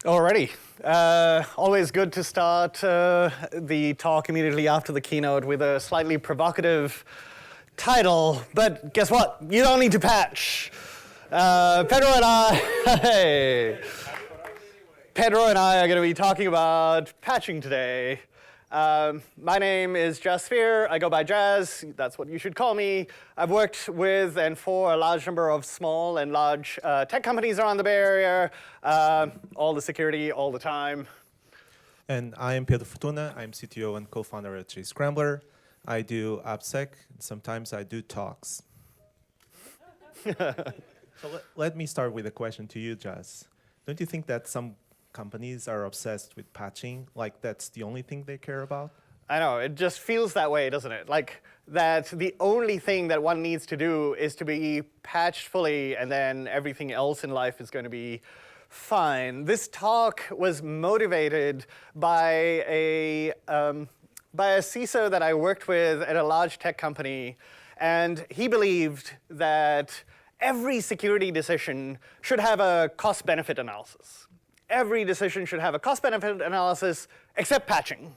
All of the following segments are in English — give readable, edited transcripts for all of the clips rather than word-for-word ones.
Alrighty. Always good to start the talk immediately after the keynote with a slightly provocative title, but guess what? You don't need to patch. Pedro and I are going to be talking about patching today. My name is Jasvir. I go by Jazz. That's what you should call me. I've worked with and for a large number of small and large tech companies around the Bay Area. All the security, all the time. And I am Pedro Fortuna. I'm CTO and co-founder at JScrambler. I do AppSec. And sometimes I do talks. So let me start with a question to you, Jazz. Don't you think that some companies are obsessed with patching, like that's the only thing they care about? I know, it just feels that way, doesn't it? Like that the only thing that one needs to do is to be patched fully and then everything else in life is going to be fine. This talk was motivated by a CISO that I worked with at a large tech company, and he believed that every security decision should have a cost-benefit analysis. Every decision should have a cost-benefit analysis, except patching.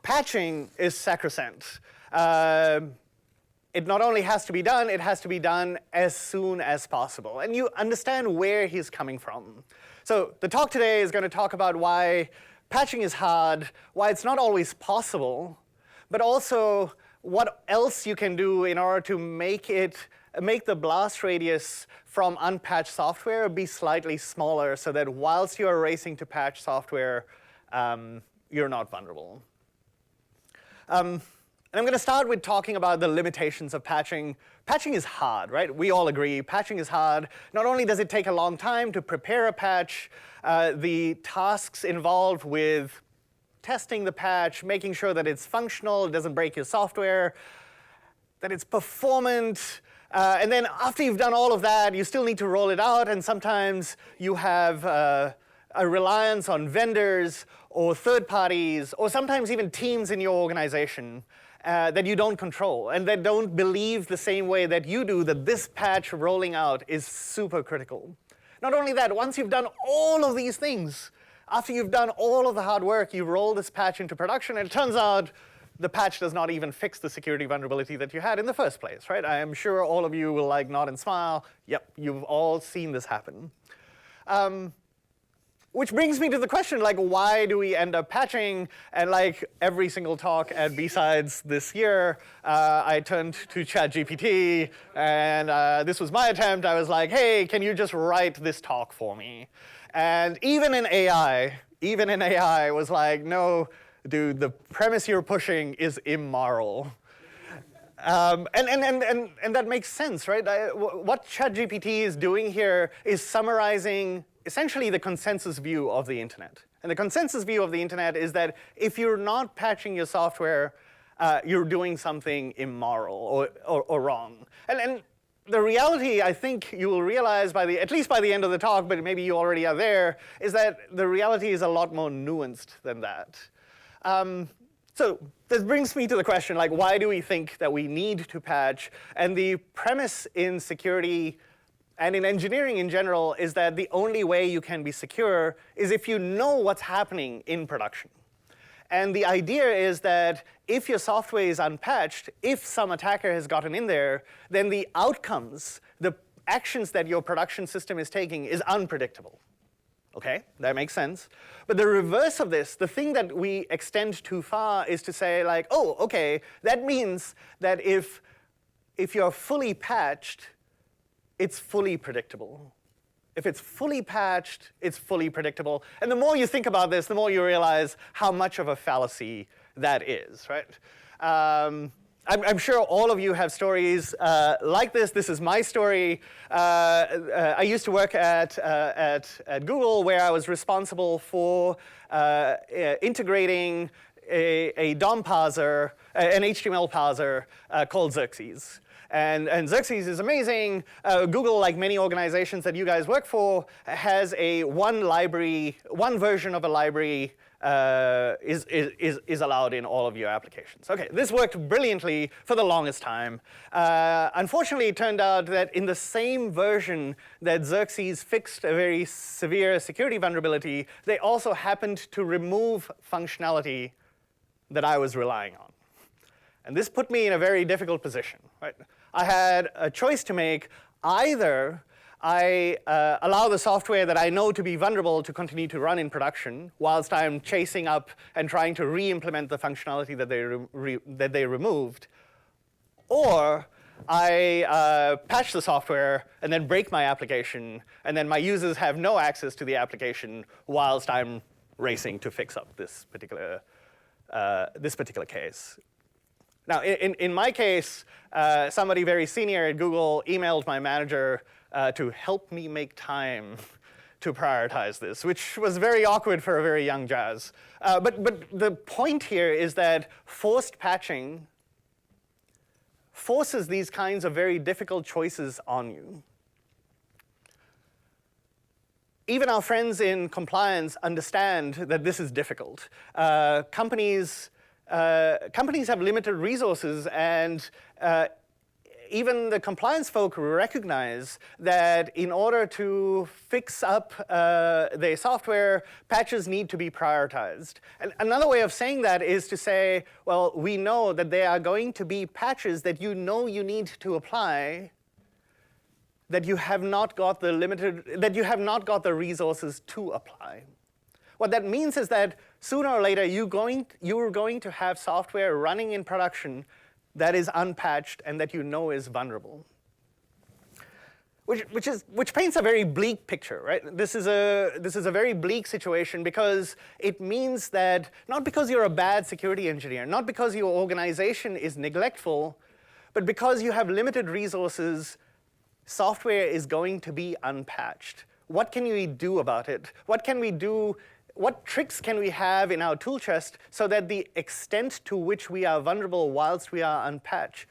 Patching is sacrosanct. It not only has to be done, it has to be done as soon as possible. And you understand where he's coming from. So the talk today is going to talk about why patching is hard, why it's not always possible, but also what else you can do in order to make the blast radius from unpatched software be slightly smaller so that whilst you're racing to patch software, you're not vulnerable. And I'm going to start with talking about the limitations of patching. Patching is hard, right? We all agree. Patching is hard. Not only does it take a long time to prepare a patch, the tasks involved with testing the patch, making sure that it's functional, it doesn't break your software, that it's performant, and then after you've done all of that, you still need to roll it out, and sometimes you have a reliance on vendors or third parties, or sometimes even teams in your organization that you don't control and that don't believe the same way that you do that this patch rolling out is super critical. Not only that, once you've done all of these things, after you've done all of the hard work, you roll this patch into production, and it turns out the patch does not even fix the security vulnerability that you had in the first place, right? I am sure all of you will like nod and smile. Yep, you've all seen this happen. Which brings me to the question, like, why do we end up patching? And like every single talk at BSides this year, I turned to ChatGPT, and this was my attempt. I was like, hey, can you just write this talk for me? And even in AI was like, no, dude, the premise you're pushing is immoral. And that makes sense, right? What ChatGPT is doing here is summarizing essentially the consensus view of the internet. And the consensus view of the internet is that if you're not patching your software, you're doing something immoral or wrong. And the reality, I think you will realize at least by the end of the talk, but maybe you already are there, is that the reality is a lot more nuanced than that. So this brings me to the question, like, why do we think that we need to patch? And the premise in security and in engineering in general is that the only way you can be secure is if you know what's happening in production. And the idea is that if your software is unpatched, if some attacker has gotten in there, then the outcomes, the actions that your production system is taking is unpredictable. Okay, that makes sense. But the reverse of this, the thing that we extend too far is to say like, oh, okay, that means that if you're fully patched, it's fully predictable. If it's fully patched, it's fully predictable. And the more you think about this, the more you realize how much of a fallacy that is, right? I'm sure all of you have stories like this. This is my story. I used to work at Google, where I was responsible for integrating a DOM parser, an HTML parser called Xerxes. And Xerxes is amazing. Google, like many organizations that you guys work for, has one version of a library is allowed in all of your applications. Okay, this worked brilliantly for the longest time. Unfortunately, it turned out that in the same version that Xerxes fixed a very severe security vulnerability, they also happened to remove functionality that I was relying on. And this put me in a very difficult position, right? I had a choice to make. Either I allow the software that I know to be vulnerable to continue to run in production whilst I'm chasing up and trying to re-implement the functionality that they removed, or I patch the software and then break my application, and then my users have no access to the application whilst I'm racing to fix up this particular case. Now, in my case, somebody very senior at Google emailed my manager to help me make time to prioritize this, which was very awkward for a very young Jazz. But the point here is that forced patching forces these kinds of very difficult choices on you. Even our friends in compliance understand that this is difficult. Companies have limited resources, and even the compliance folk recognize that in order to fix up their software, patches need to be prioritized. And another way of saying that is to say, well, we know that there are going to be patches that you know you need to apply that you have not got the resources to apply. What that means is that sooner or later you're going to have software running in production that is unpatched and that you know is vulnerable. Which paints a very bleak picture, right? This is a very bleak situation because it means that not because you're a bad security engineer, not because your organization is neglectful, but because you have limited resources, software is going to be unpatched. What can we do about it? What can we do? What tricks can we have in our tool chest so that the extent to which we are vulnerable whilst we are unpatched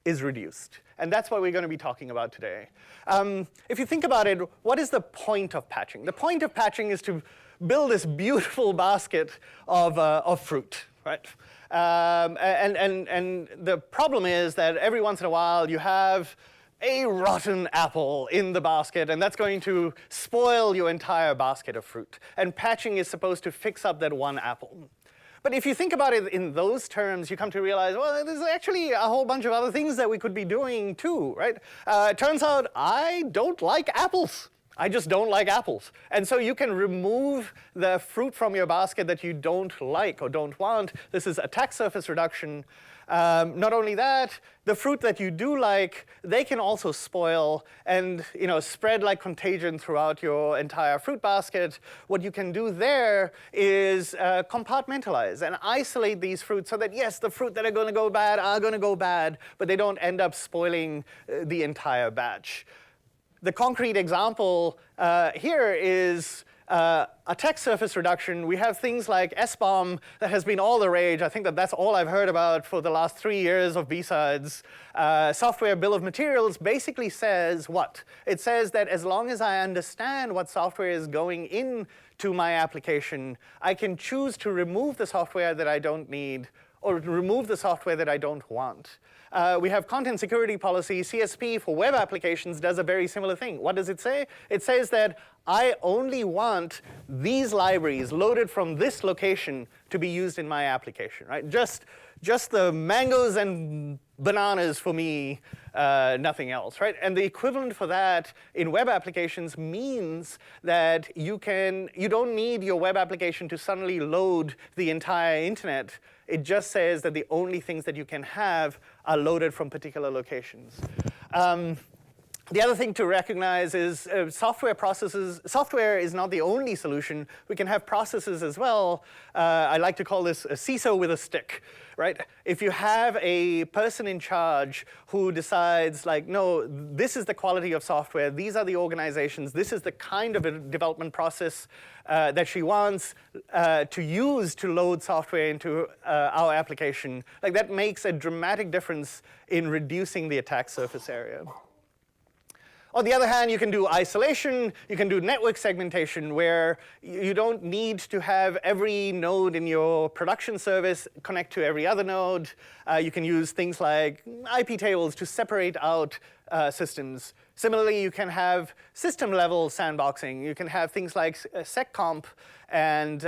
is reduced? And that's what we're going to be talking about today. If you think about it, what is the point of patching? The point of patching is to build this beautiful basket of fruit, right? And the problem is that every once in a while you have a rotten apple in the basket, and that's going to spoil your entire basket of fruit. And patching is supposed to fix up that one apple. But if you think about it in those terms, you come to realize, well, there's actually a whole bunch of other things that we could be doing too, right? It turns out I don't like apples. I just don't like apples. And so you can remove the fruit from your basket that you don't like or don't want. This is attack surface reduction. Not only that, the fruit that you do like, they can also spoil and spread like contagion throughout your entire fruit basket. What you can do there is compartmentalize and isolate these fruits so that, yes, the fruit that are going to go bad, but they don't end up spoiling the entire batch. The concrete example here is attack surface reduction. We have things like SBOM that has been all the rage. I think that's all I've heard about for the last 3 years of BSides. Software bill of materials basically says what? It says that as long as I understand what software is going into my application, I can choose to remove the software that I don't need or remove the software that I don't want. We have content security policy. CSP for web applications does a very similar thing. What does it say? It says that I only want these libraries loaded from this location to be used in my application, right? Just the mangoes and bananas for me, nothing else, right? And the equivalent for that in web applications means that you don't need your web application to suddenly load the entire internet. It just says that the only things that you can have are loaded from particular locations. The other thing to recognize is software is not the only solution. We can have processes as well. I like to call this a CISO with a stick, right? If you have a person in charge who decides, like, no, this is the quality of software, these are the organizations, this is the kind of a development process that she wants to use to load software into our application, like that makes a dramatic difference in reducing the attack surface area. On the other hand, you can do isolation, you can do network segmentation, where you don't need to have every node in your production service connect to every other node. You can use things like IP tables to separate out systems. Similarly, you can have system-level sandboxing. You can have things like seccomp and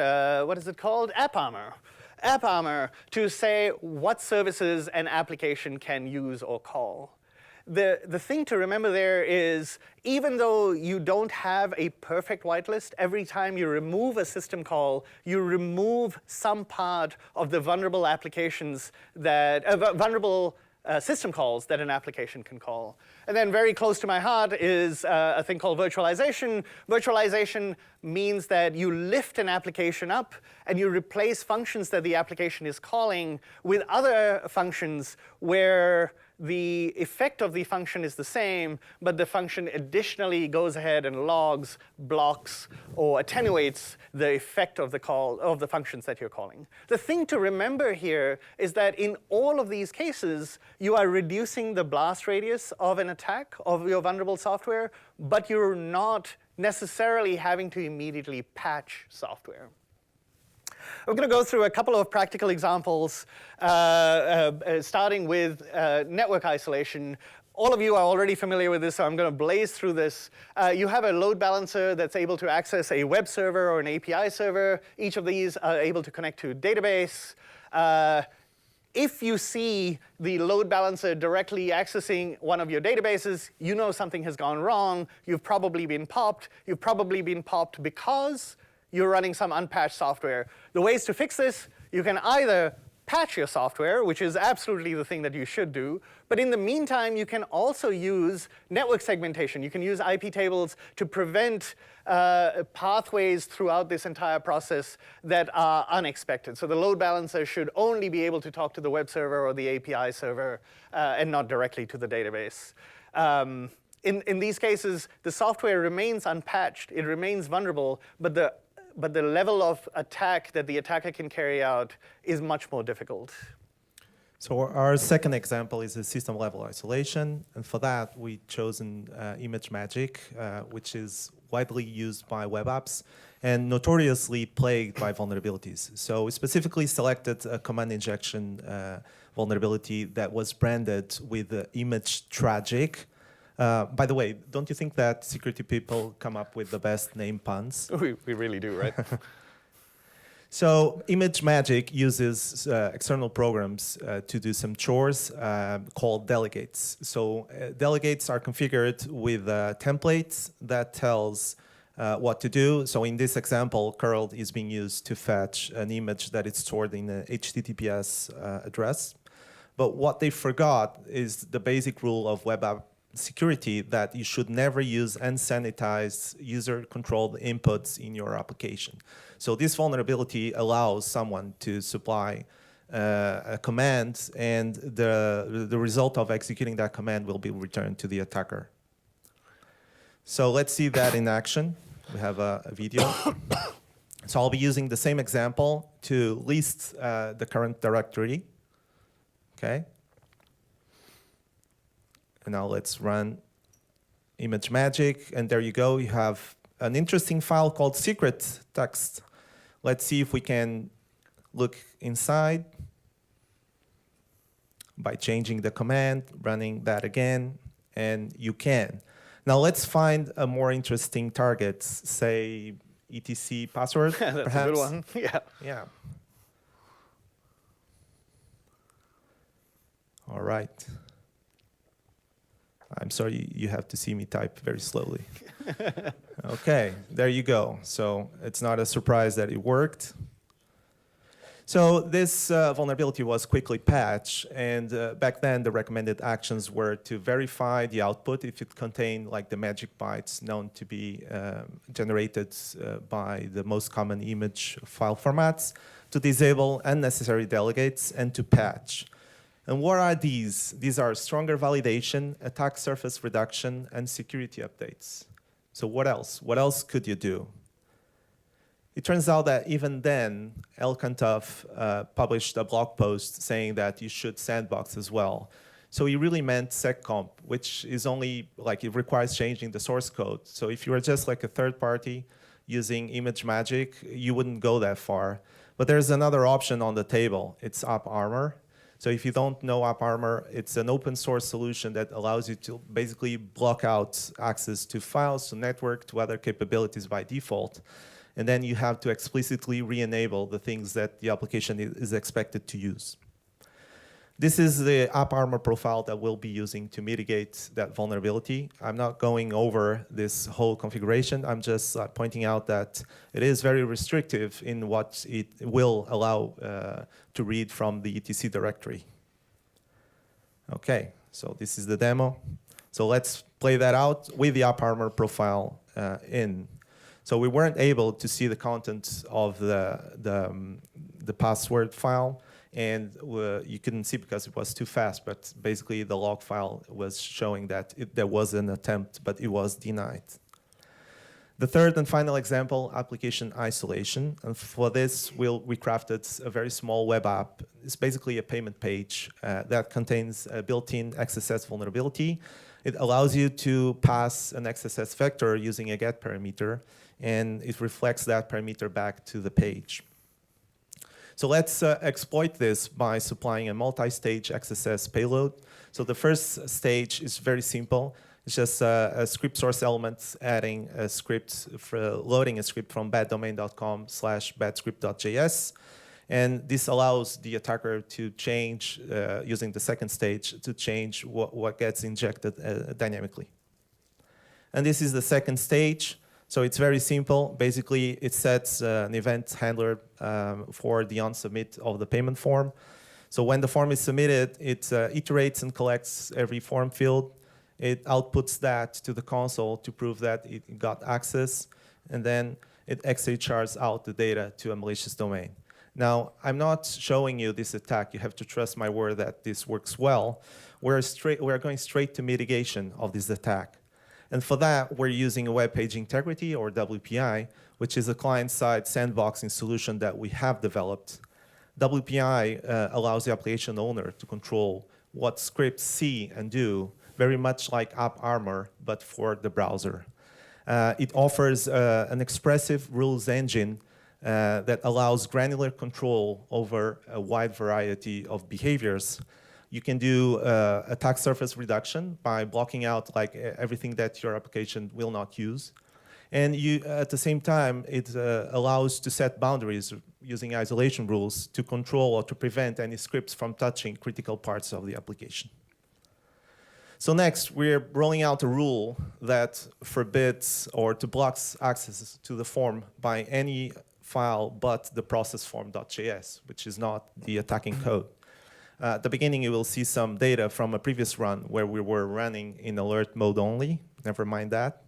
what is it called? AppArmor to say what services an application can use or call. The thing to remember there is, even though you don't have a perfect whitelist, every time you remove a system call, you remove some part of the vulnerable applications that, vulnerable system calls that an application can call. And then very close to my heart is a thing called virtualization. Virtualization means that you lift an application up and you replace functions that the application is calling with other functions where the effect of the function is the same, but the function additionally goes ahead and logs, blocks, or attenuates the effect of the call of the functions that you're calling. The thing to remember here is that in all of these cases, you are reducing the blast radius of an attack of your vulnerable software, but you're not necessarily having to immediately patch software. I'm going to go through a couple of practical examples, starting with network isolation. All of you are already familiar with this, so I'm going to blaze through this. You have a load balancer that's able to access a web server or an API server. Each of these are able to connect to a database. If you see the load balancer directly accessing one of your databases, you know something has gone wrong. You've probably been popped. You've probably been popped because you're running some unpatched software. The ways to fix this, you can either patch your software, which is absolutely the thing that you should do, but in the meantime, you can also use network segmentation. You can use IP tables to prevent pathways throughout this entire process that are unexpected. So the load balancer should only be able to talk to the web server or the API server and not directly to the database. In these cases, the software remains unpatched. It remains vulnerable, but the level of attack that the attacker can carry out is much more difficult. So our second example is a system-level isolation, and for that we've chosen ImageMagick, which is widely used by web apps and notoriously plagued by vulnerabilities. So we specifically selected a command injection vulnerability that was branded with the image tragic. By the way, don't you think that security people come up with the best name puns? We really do, right? So ImageMagick uses external programs to do some chores called delegates. So delegates are configured with templates that tells what to do. So in this example, curl is being used to fetch an image that is stored in a HTTPS address. But what they forgot is the basic rule of web app security, that you should never use unsanitized user-controlled inputs in your application. So this vulnerability allows someone to supply a command, and the result of executing that command will be returned to the attacker. So let's see that in action. We have a video. So I'll be using the same example to list the current directory. Okay. And now let's run ImageMagick, and there you go. You have an interesting file called secret text. Let's see if we can look inside by changing the command, running that again, and you can. Now let's find a more interesting target, say etc password, That's perhaps. a good one. Yeah. All right. I'm sorry, you have to see me type very slowly. Okay, there you go. So it's not a surprise that it worked. So this vulnerability was quickly patched, and back then the recommended actions were to verify the output if it contained like the magic bytes known to be generated by the most common image file formats, to disable unnecessary delegates, and to patch. And what are these? These are stronger validation, attack surface reduction, and security updates. So what else? What else could you do? It turns out that even then, Elkantov published a blog post saying that you should sandbox as well. So he really meant seccomp, which is only, like, it requires changing the source code. So if you were just like a third party using ImageMagick, you wouldn't go that far. But there's another option on the table. It's AppArmor. So if you don't know AppArmor, it's an open source solution that allows you to basically block out access to files, to network, to other capabilities by default. And then you have to explicitly re-enable the things that the application is expected to use. This is the AppArmor profile that we'll be using to mitigate that vulnerability. I'm not going over this whole configuration. I'm just pointing out that it is very restrictive in what it will allow to read from the etc directory. OK, so this is the demo. So let's play that out with the AppArmor profile in. So we weren't able to see the content of the password file, and you couldn't see because it was too fast, but basically the log file was showing that there was an attempt, but it was denied. The third and final example, application isolation. And for this, we crafted a very small web app. It's basically a payment page that contains a built-in XSS vulnerability. It allows you to pass an XSS vector using a get parameter, and it reflects that parameter back to the page. So let's exploit this by supplying a multi-stage XSS payload. So the first stage is very simple. It's just a script source element adding a script, loading a script from baddomain.com/badscript.js. And this allows the attacker to change, using the second stage, to change what gets injected dynamically. And this is the second stage. So it's very simple. Basically, it sets an event handler for the on-submit of the payment form. So when the form is submitted, it iterates and collects every form field. It outputs that to the console to prove that it got access. And then it XHRs out the data to a malicious domain. Now, I'm not showing you this attack. You have to trust my word that this works well. We're going straight to mitigation of this attack. And for that, we're using a web page integrity, or WPI, which is a client-side sandboxing solution that we have developed. WPI allows the application owner to control what scripts see and do, very much like AppArmor, but for the browser. It offers an expressive rules engine that allows granular control over a wide variety of behaviors. You can do attack surface reduction by blocking out like everything that your application will not use. And at the same time, it allows to set boundaries using isolation rules to control or to prevent any scripts from touching critical parts of the application. So next, we're rolling out a rule that forbids or to blocks access to the form by any file but the process form.js, which is not the attacking code. At the beginning, you will see some data from a previous run where we were running in alert mode only. Never mind that.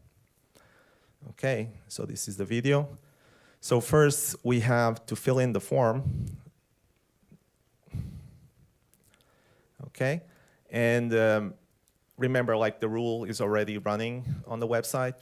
OK, so this is the video. So first, we have to fill in the form. OK, and remember, like the rule is already running on the website.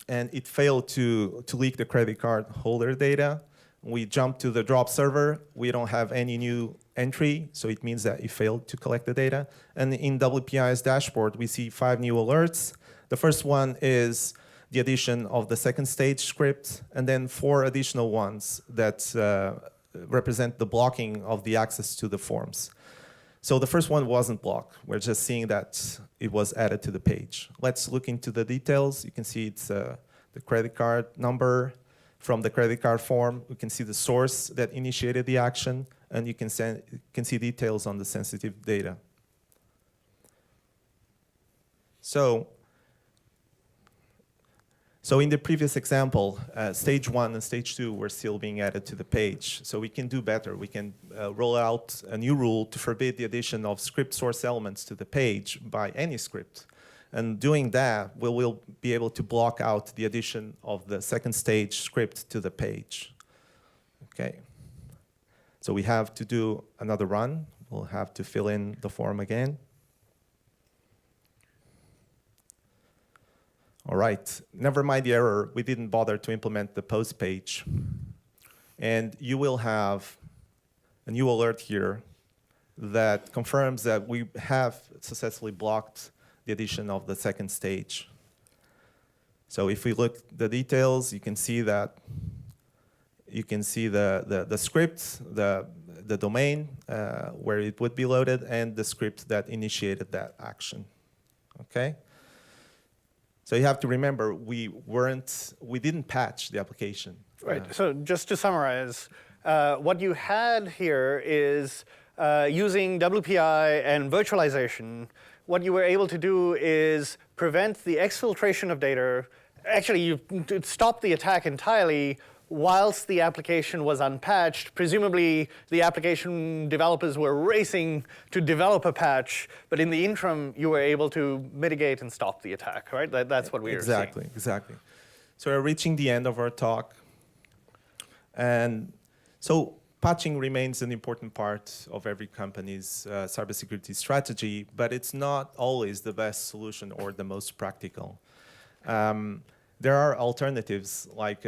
And it failed to leak the credit card holder data. We jump to the drop server. We don't have any new entry, so it means that it failed to collect the data. And in WPI's dashboard, we see 5 new alerts. The first one is the addition of the second stage script, and then 4 additional ones that represent the blocking of the access to the forms. So the first one wasn't blocked. We're just seeing that it was added to the page. Let's look into the details. You can see it's the credit card number. From the credit card form, we can see the source that initiated the action, and you can see details on the sensitive data. So So in the previous example, stage 1 and stage 2 were still being added to the page. So we can do better. We can roll out a new rule to forbid the addition of script source elements to the page by any script. And doing that, we will be able to block out the addition of the second stage script to the page. Okay. So we have to do another run. We'll have to fill in the form again. All right, never mind the error. We didn't bother to implement the post page. And you will have a new alert here that confirms that we have successfully blocked the addition of the second stage. So if we look at the details, you can see that the script, the domain where it would be loaded, and the script that initiated that action. Okay? So you have to remember, we didn't patch the application. Right. So just to summarize, what you had here is using WPI and virtualization. What you were able to do is prevent the exfiltration of data. Actually, you stopped the attack entirely whilst the application was unpatched. Presumably, the application developers were racing to develop a patch, but in the interim, you were able to mitigate and stop the attack, right? That's what we were seeing. Exactly. So we're reaching the end of our talk. And so patching remains an important part of every company's cybersecurity strategy, but it's not always the best solution or the most practical. There are alternatives like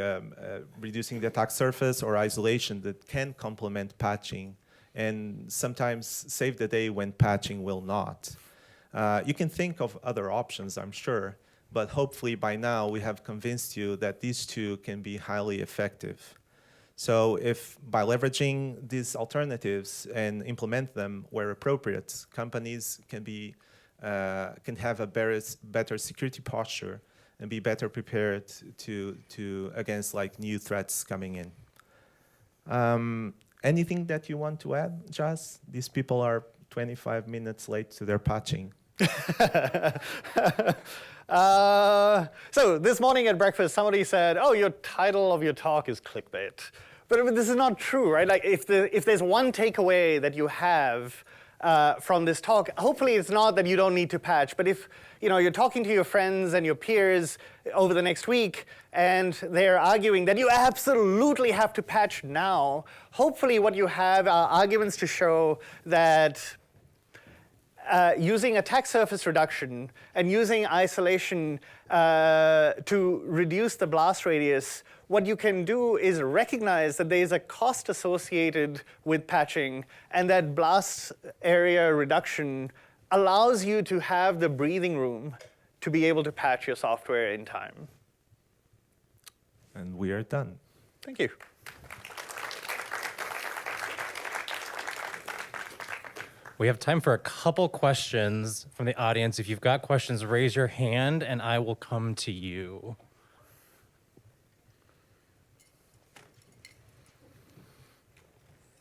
reducing the attack surface or isolation that can complement patching and sometimes save the day when patching will not. You can think of other options, I'm sure, but hopefully by now we have convinced you that these two can be highly effective. So if by leveraging these alternatives and implement them where appropriate, companies can have a better security posture and be better prepared against like new threats coming in. Anything that you want to add, Jas? These people are 25 minutes late to their patching. So this morning at breakfast, somebody said, "Oh, your title of your talk is clickbait." But this is not true, right? Like if there's one takeaway that you have from this talk, hopefully it's not that you don't need to patch, but if you're talking to your friends and your peers over the next week and they're arguing that you absolutely have to patch now, hopefully what you have are arguments to show that using attack surface reduction and using isolation to reduce the blast radius, what you can do is recognize that there is a cost associated with patching, and that blast area reduction allows you to have the breathing room to be able to patch your software in time. And we are done. Thank you. We have time for a couple questions from the audience. If you've got questions, raise your hand and I will come to you.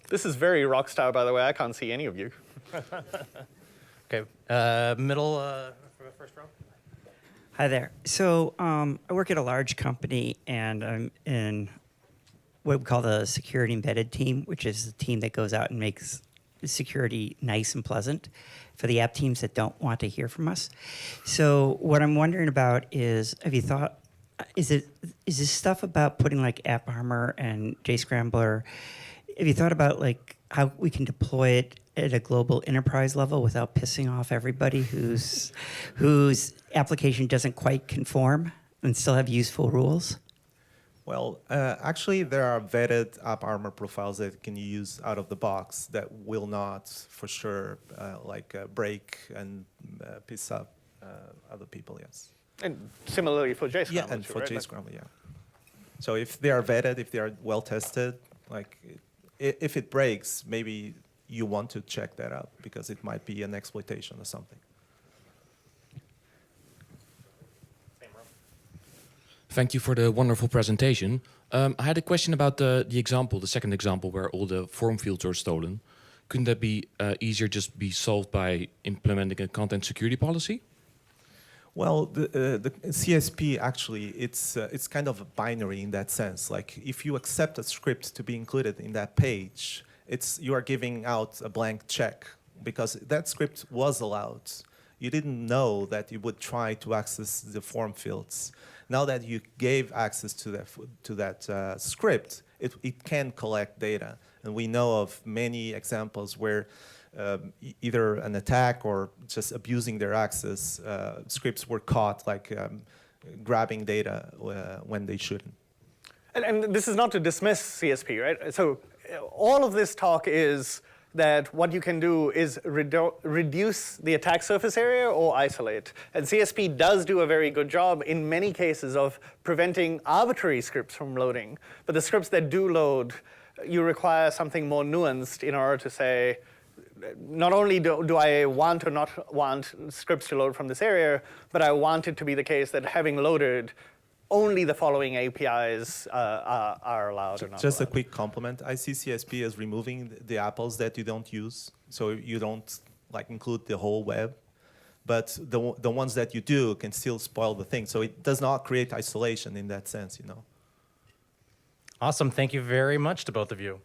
This is very rock star, by the way. I can't see any of you. Okay, middle, first row. Hi there. So I work at a large company, and I'm in what we call the security embedded team, which is the team that goes out and makes security nice and pleasant for the app teams that don't want to hear from us. So what I'm wondering about is, have you thought, is this stuff about putting like AppArmor and JScrambler, have you thought about like how we can deploy it at a global enterprise level without pissing off everybody whose application doesn't quite conform and still have useful rules? Well, actually, there are vetted AppArmor profiles that you can use out of the box that will not, for sure, break and piss up other people, yes. And similarly for JScrambler. Yeah, and too, for right? JScrambler, yeah. So if they are vetted, if they are well tested, like if it breaks, maybe you want to check that out because it might be an exploitation or something. Thank you for the wonderful presentation. I had a question about the second example where all the form fields are stolen. Couldn't that be easier just be solved by implementing a content security policy? Well, the CSP actually, it's kind of a binary in that sense. Like if you accept a script to be included in that page, you are giving out a blank check because that script was allowed. You didn't know that you would try to access the form fields. Now that you gave access to that script, it can collect data. And we know of many examples where either an attack or just abusing their access, scripts were caught like grabbing data when they shouldn't. And this is not to dismiss CSP, right? So all of this talk is that what you can do is reduce the attack surface area or isolate. And CSP does do a very good job in many cases of preventing arbitrary scripts from loading. But the scripts that do load, you require something more nuanced in order to say, not only do I want or not want scripts to load from this area, but I want it to be the case that having loaded, only the following APIs are allowed or not Just allowed. a quick compliment. I see CSP as removing the apples that you don't use. So you don't like include the whole web. But the ones that you do can still spoil the thing. So it does not create isolation in that sense, you know. Awesome. Thank you very much to both of you.